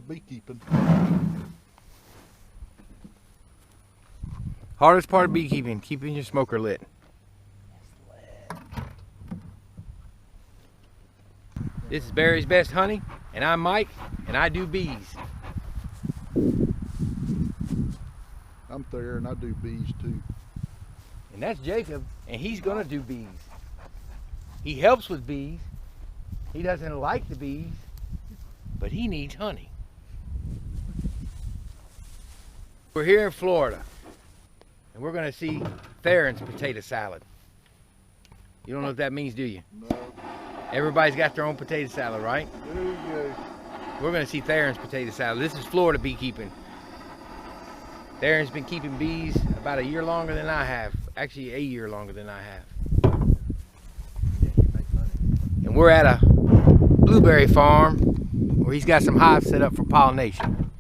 of beekeeping. Hardest part of beekeeping, keeping your smoker lit. This is Barry's Best Honey, and I'm Mike, and I do bees. I'm there and I do bees too. And that's Jacob, and he's gonna do bees. He helps with bees. He doesn't like the bees, but he needs honey. We're here in Florida, and we're gonna see Theron's potato salad. You don't know what that means, do you? No. Everybody's got their own potato salad, right? There you go. We're gonna see Theron's potato salad. This is Florida beekeeping. Theron's been keeping bees about a year longer than I have. Actually, a year longer than I have. And we're at a blueberry farm where he's got some hives set up for pollination.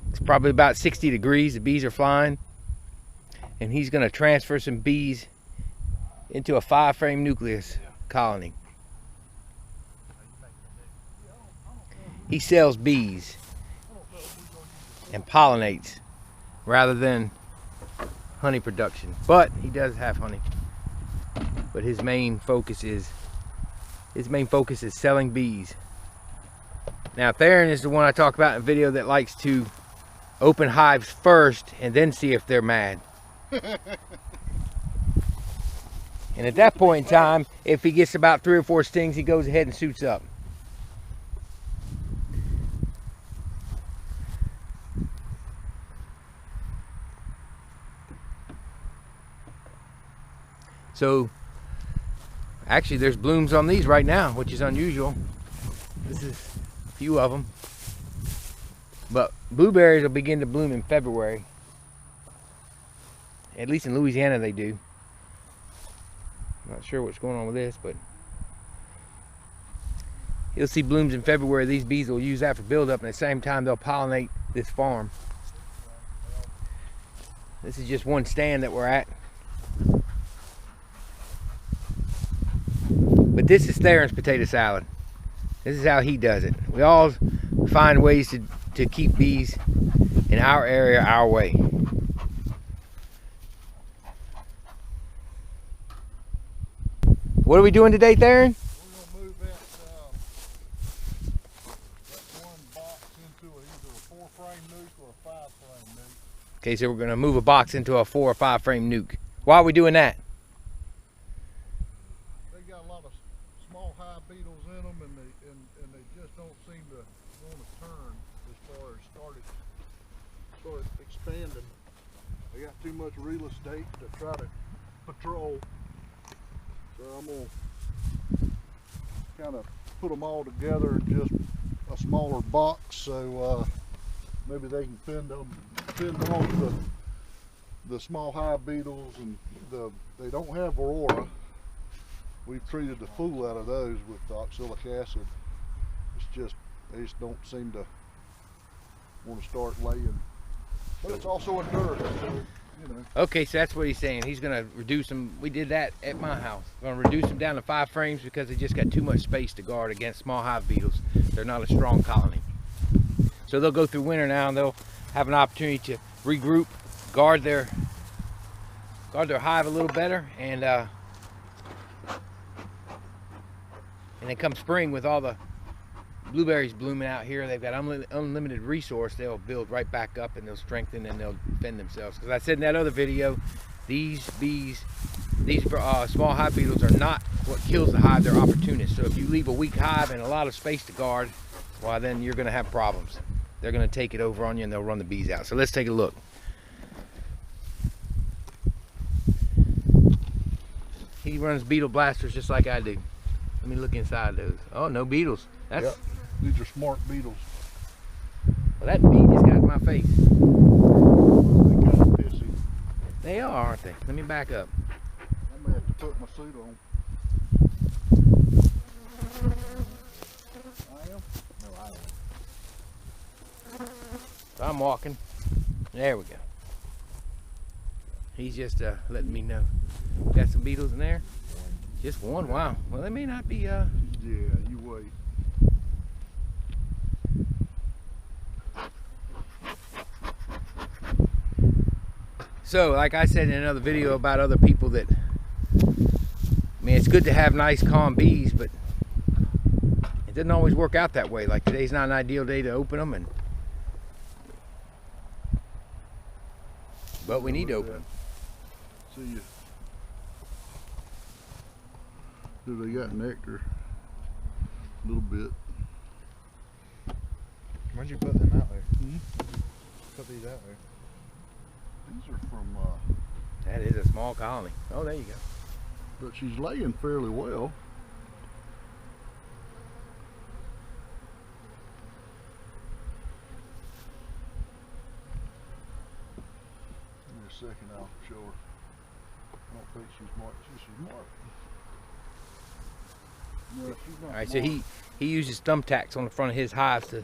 It's probably about 60 degrees. The bees are flying. And he's gonna transfer some bees into a 5-frame nucleus colony. He sells bees and pollinates rather than honey production, but he does have honey. But his main focus is selling bees. Now Theron is the one I talk about in the video that likes to open hives first and then see if they're mad. And at that point in time, if he gets about 3 or 4 stings, he goes ahead and suits up. So, actually there's blooms on these right now, which is unusual. This is a few of them. But blueberries will begin to bloom in February. At least in Louisiana they do. I'm not sure what's going on with this, but you'll see blooms in February. These bees will use that for buildup, and at the same time they'll pollinate this farm. This is just one stand that we're at. But this is Theron's potato salad. This is how he does it. We all find ways to keep bees in our area our way. What are we doing today, Theron? We're going to move that one box into either a 4-frame nuke or a 5-frame nuke. Okay, so we're going to move a box into a 4 or 5-frame nuke. Why are we doing that? They got a lot of small hive beetles in them, and they just don't seem to want to turn as far as start expanding. They got too much real estate to try to patrol. So I'm going to kind of put them all together in just a smaller box, so maybe they can fend off the small hive beetles, and they don't have aurora. We've treated the fool out of those with oxalic acid. It's just, they just don't seem to want to start laying. But it's also endurance, so, you know. Okay, so that's what he's saying. He's going to reduce them. We did that at my house. We're going to reduce them down to 5 frames because they just got too much space to guard against small hive beetles. They're not a strong colony. So they'll go through winter now, and they'll have an opportunity to regroup, guard their hive a little better, and then come spring, with all the blueberries blooming out here, they've got unlimited resource. They'll build right back up, and they'll strengthen, and they'll defend themselves. Because I said in that other video, these bees, these small hive beetles are not what kills the hive. They're opportunists. So if you leave a weak hive and a lot of space to guard, well, then you're going to have problems. They're going to take it over on you, and they'll run the bees out. So let's take a look. He runs beetle blasters just like I do. Let me look inside those. Oh, no beetles. That's, yep. These are smart beetles. Well, that bee just got in my face. They're kind of pissy. They are, aren't they? Let me back up. I'm going to have to put my suit on. I am? No, I am. So I'm walking. There we go. He's just letting me know. Got some beetles in there? Just one? Wow. Well, they may not be, Yeah, you wait. So, like I said in another video about other people that, I mean, it's good to have nice, calm bees, but it doesn't always work out that way. Like today's not an ideal day to open them, but we need to open them. See you. Do they got nectar? A little bit. When'd you put them out there? Put these out there. These are from, That is a small colony. Oh, there you go. but she's laying fairly well. Give me a second, I'll show her. I don't think she's marked. She's marked. No, she's not. All right, so he uses thumbtacks on the front of his hives to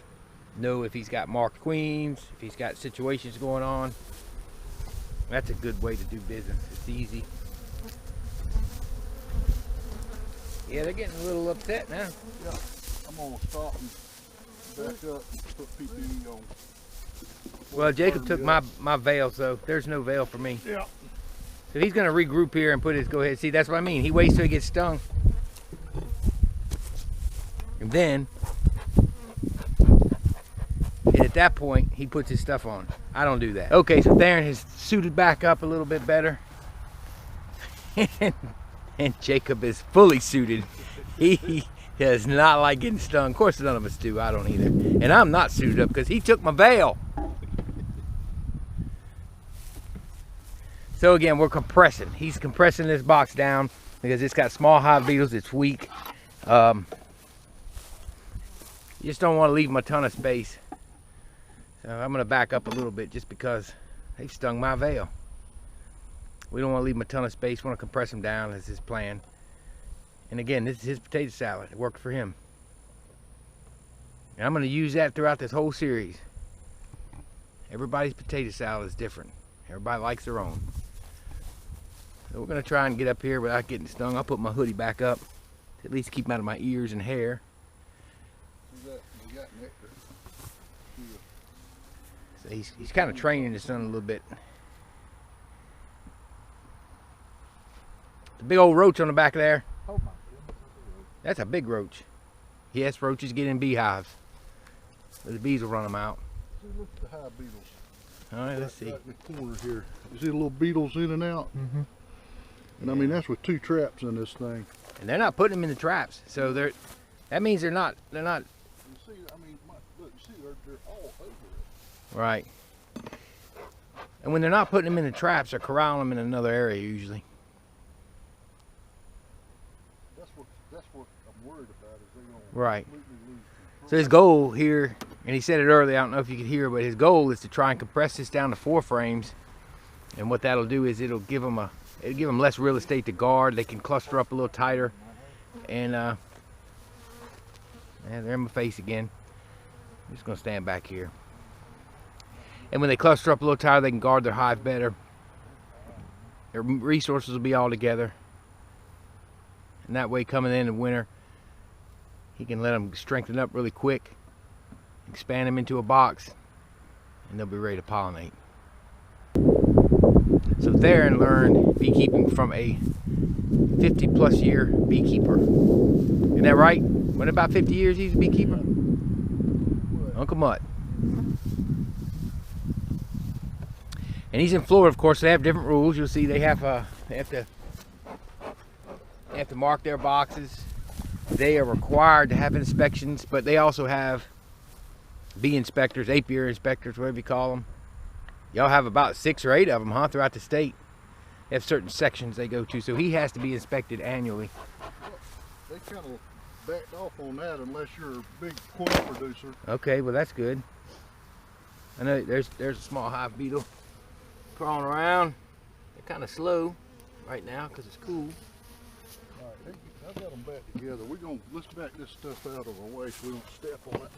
know if he's got marked queens, if he's got situations going on. That's a good way to do business. It's easy. Yeah, they're getting a little upset now. Yeah, I'm gonna stop and back up and put PPE on. Well, Jacob took my veil, so there's no veil for me. Yeah. So he's gonna regroup here and put his, go ahead. See, that's what I mean. He waits till he gets stung. And then, at that point, he puts his stuff on. I don't do that. Okay, so Theron has suited back up a little bit better. And Jacob is fully suited. He does not like getting stung. Of course, none of us do. I don't either. And I'm not suited up because he took my veil. So again, we're compressing. He's compressing this box down because it's got small hive beetles. It's weak. You just don't want to leave them a ton of space. So I'm going to back up a little bit just because they've stung my veil. We don't want to leave them a ton of space. We want to compress them down. That's his plan. And again, this is his potato salad. It worked for him. And I'm going to use that throughout this whole series. Everybody's potato salad is different. Everybody likes their own. So we're going to try and get up here without getting stung. I'll put my hoodie back up to at least keep them out of my ears and hair. We got nectar. So he's kind of training his son a little bit. The big old roach on the back of there. Oh my goodness. That's a big roach. Yes, roaches get in beehives. The bees will run them out. See, look at the hive beetles. All right, let's see. Right in the corner here. You see the little beetles in and out? Mm-hmm. And I mean, that's with 2 traps in this thing. And they're not putting them in the traps, so that means they're not. You see, I mean, look, you see, they're all over it. Right. And when they're not putting them in the traps, they're corralling them in another area usually. That's what I'm worried about, is they're gonna Right. completely lose control. So his goal here, and he said it earlier, I don't know if you could hear, but his goal is to try and compress this down to 4 frames. And what that'll do is it'll give them less real estate to guard. They can cluster up a little tighter. And yeah, they're in my face again. I'm just gonna stand back here. And when they cluster up a little tighter, they can guard their hive better. Their resources will be all together. And that way, coming in winter, he can let them strengthen up really quick, expand them into a box, and they'll be ready to pollinate. So Theron learned beekeeping from a 50-plus year beekeeper. Isn't that right? What, about 50 years he's a beekeeper? Uncle Mutt. And he's in Florida, of course. They have different rules. You'll see they have to mark their boxes. They are required to have inspections, but they also have bee inspectors, apiary inspectors, whatever you call them. Y'all have about 6 or 8 of them, huh, throughout the state. They have certain sections they go to, so he has to be inspected annually. They kind of backed off on that unless you're a big queen producer. Okay, well that's good. I know there's a small hive beetle crawling around. They're kind of slow right now because it's cool. All right, I've got them back together. Let's back this stuff out of our way so we don't step on it.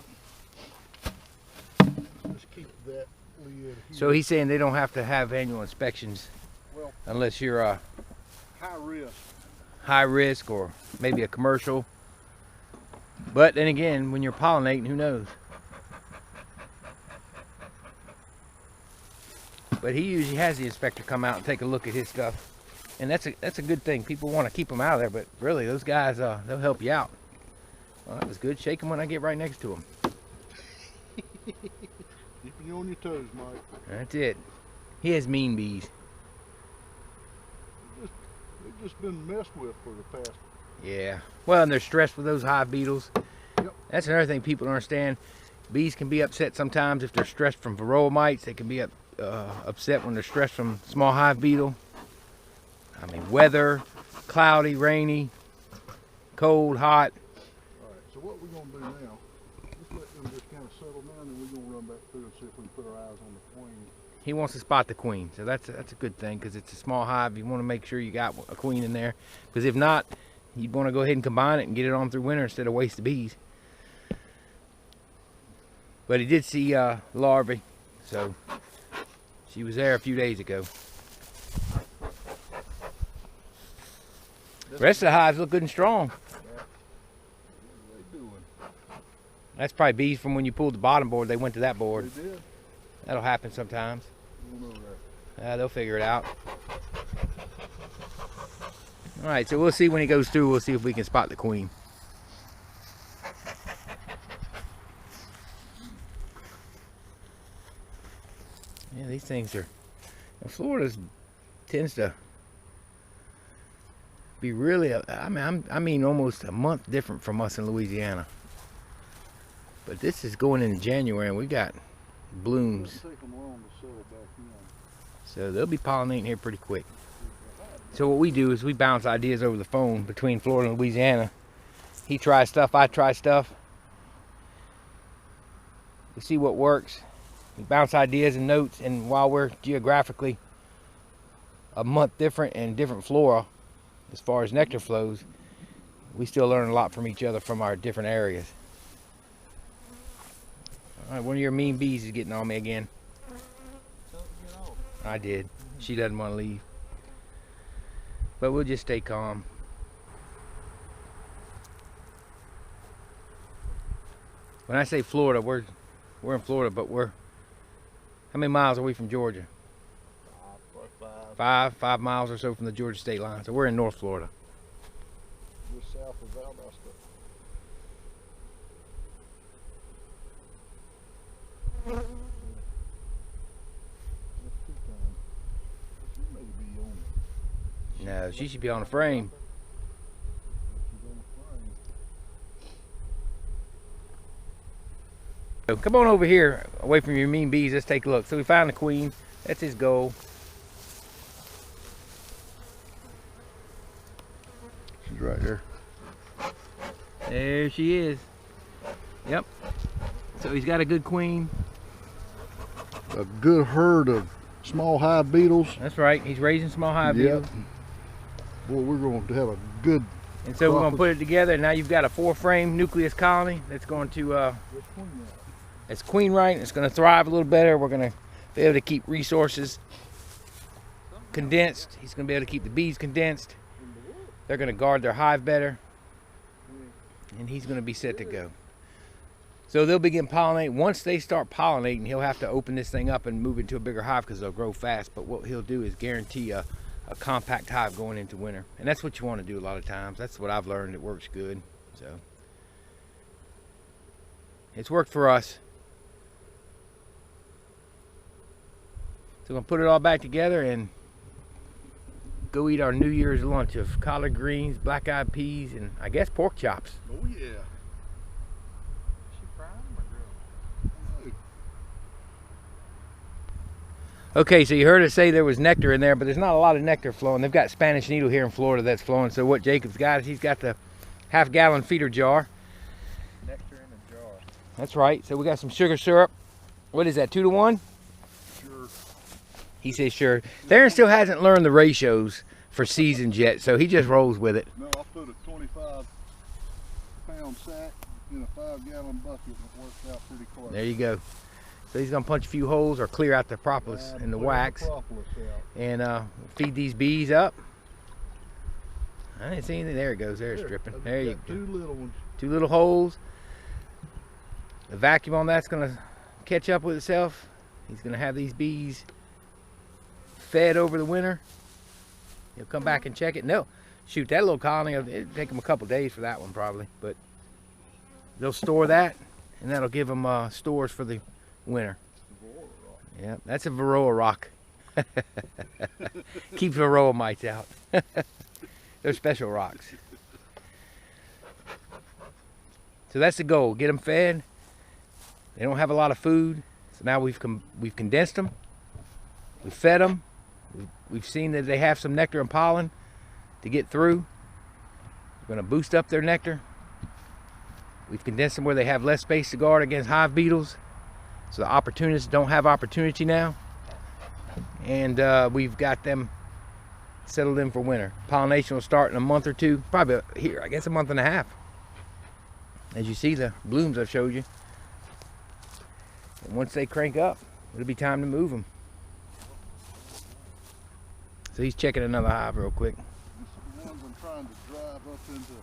Just keep that lid here. So he's saying they don't have to have annual inspections Well, unless you're high risk. high risk or maybe a commercial. But then again, when you're pollinating, who knows? But he usually has the inspector come out and take a look at his stuff. And that's a good thing. People want to keep them out of there, but really those guys, they'll help you out. Well, that was good. Shake them when I get right next to them. Keeping you on your toes, Mike. That's it. He has mean bees. They've just been messed with for the past. Yeah. Well, and they're stressed with those hive beetles. Yep. That's another thing people don't understand. Bees can be upset sometimes if they're stressed from varroa mites. They can be upset when they're stressed from small hive beetle. I mean, weather, cloudy, rainy, cold, hot. All right, so what we're going to do now, let's let them just kind of settle down, and we're going to run back through and see if we can put our eyes on the queen. He wants to spot the queen, so that's a good thing, because it's a small hive. You want to make sure you got a queen in there, because if not, you'd want to go ahead and combine it and get it on through winter instead of waste the bees. But he did see larvae, so she was there a few days ago. The rest of the hives look good and strong. What are they doing? That's probably bees from when you pulled the bottom board. They went to that board. They did? That'll happen sometimes. We'll know that. They'll figure it out. All right, so we'll see when he goes through. We'll see if we can spot the queen. Yeah, these things are. Florida tends to be really. I mean, almost a month different from us in Louisiana. But this is going into January, and we got blooms. Take them long to settle back in. So they'll be pollinating here pretty quick. So what we do is we bounce ideas over the phone between Florida and Louisiana. He tries stuff, I try stuff. We see what works. We bounce ideas and notes, and while we're geographically a month different and different flora as far as nectar flows, we still learn a lot from each other from our different areas. All right, one of your mean bees is getting on me again. I did. She doesn't want to leave. But we'll just stay calm. When I say Florida, we're in Florida, but how many miles are we from Georgia? 5 miles or so from the Georgia state line. So we're in North Florida. Just south of Valdosta. No, she should be on the frame. So come on over here, away from your mean bees. Let's take a look. So we found the queen. That's his goal. She's right there. There she is. Yep. So he's got a good queen. A good herd of small hive beetles. That's right. He's raising small hive beetles. Boy, we're going to have a good. And so we're going to put it together. And now you've got a 4-frame nucleus colony that's going to. It's queen right. It's going to thrive a little better. We're going to be able to keep resources condensed. He's going to be able to keep the bees condensed. They're going to guard their hive better. And he's going to be set to go. So they'll begin pollinating. Once they start pollinating, he'll have to open this thing up and move into a bigger hive because they'll grow fast. But what he'll do is guarantee a compact hive going into winter. And that's what you want to do a lot of times. That's what I've learned. It works good. So it's worked for us. So we're going to put it all back together and go eat our New Year's lunch of collard greens, black-eyed peas, and I guess pork chops. Oh yeah. Okay, so you heard us say there was nectar in there, but there's not a lot of nectar flowing. They've got Spanish needle here in Florida that's flowing. So what Jacob's got is he's got the half-gallon feeder jar. Nectar in a jar. That's right. So we got some sugar syrup. What is that, 2 to 1? Sure. He says sure. Darren still hasn't learned the ratios for seasons yet, so he just rolls with it. No, I put a 25-pound sack in a 5-gallon bucket and it worked out pretty close. There you go. So he's gonna punch a few holes or clear out the propolis and the wax, and feed these bees up. I didn't see anything. There it goes. There's dripping. There you go. Two little ones. Two little holes. The vacuum on that's gonna catch up with itself. He's gonna have these bees fed over the winter. He'll come back and check it. No, shoot, that little colony, it'll take them a couple days for that one probably, but they'll store that, and that'll give them stores for the winter. Yeah, that's a varroa rock. Keeps varroa mites out. They're special rocks. So that's the goal. Get them fed. They don't have a lot of food, so now we've condensed them. We've fed them. We've seen that they have some nectar and pollen to get through. We're going to boost up their nectar. We've condensed them where they have less space to guard against hive beetles, so the opportunists don't have opportunity now. And we've got them settled in for winter. Pollination will start in a month or two, probably here, I guess a month and a half. As you see the blooms I've showed you. And once they crank up, it'll be time to move them. So he's checking another hive real quick. The ones I'm trying to drive up into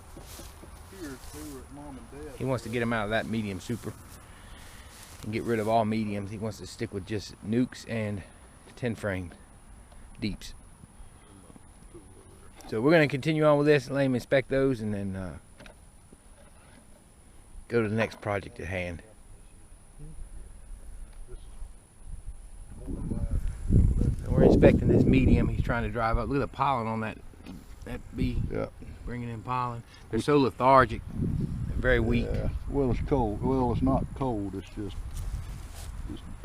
here, they were at Mom and Dad. He wants to get them out of that medium super and get rid of all mediums. He wants to stick with just nukes and 10 frame deeps. So we're going to continue on with this and let him inspect those, and then go to the next project at hand. So we're inspecting this medium. He's trying to drive up. Look at the pollen on that bee. Yeah. Bringing in pollen. They're so lethargic and very weak. Yeah. Well, it's cold. Well, it's not cold. It's just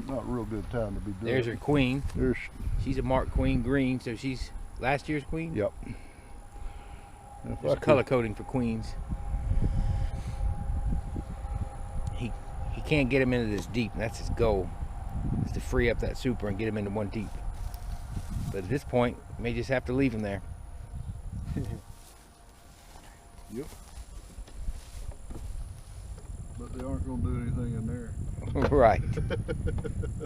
not a real good time to be doing There's it. her queen. There's. She's a marked queen green, so she's last year's queen. Yep. There's color coding for queens. He can't get him into this deep, and that's his goal, is to free up that super and get him into one deep. But at this point, you may just have to leave him there. Yep. But they aren't going to do anything in there. Right.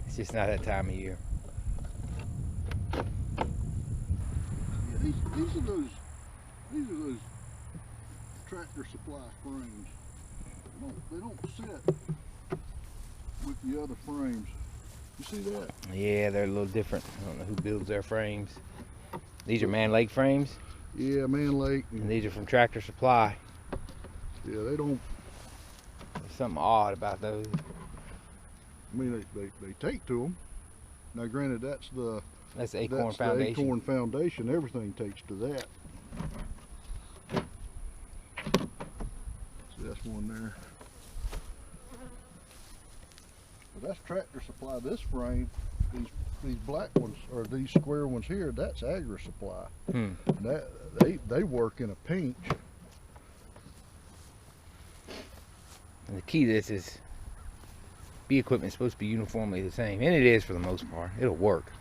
It's just not that time of year. Yeah, these are those Tractor Supply frames. They don't sit with the other frames. You see that? Yeah, they're a little different. I don't know who builds their frames. These are Man Lake frames. Yeah, Man Lake. And these are from Tractor Supply. Yeah, they don't. There's something odd about those. I mean, they take to them. Now, granted, that's the Acorn Foundation. The Acorn Foundation. Everything takes to that. See, that's one there. But that's Tractor Supply. This frame, these black ones or these square ones here, that's Agri Supply. That they work in a pinch. And the key to this is bee equipment is supposed to be uniformly the same, and it is for the most part. It'll work.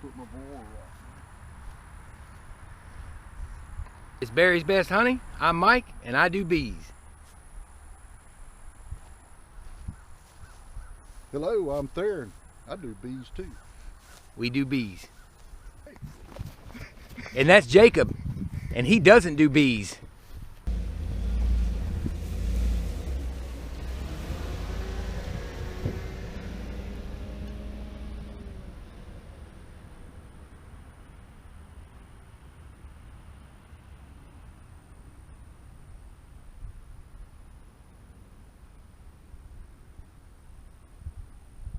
Put my boil right. It's Barry's Best Honey. I'm Mike, and I do bees. Hello, I'm Theron. I do bees too. We do bees. And that's Jacob, and he doesn't do bees.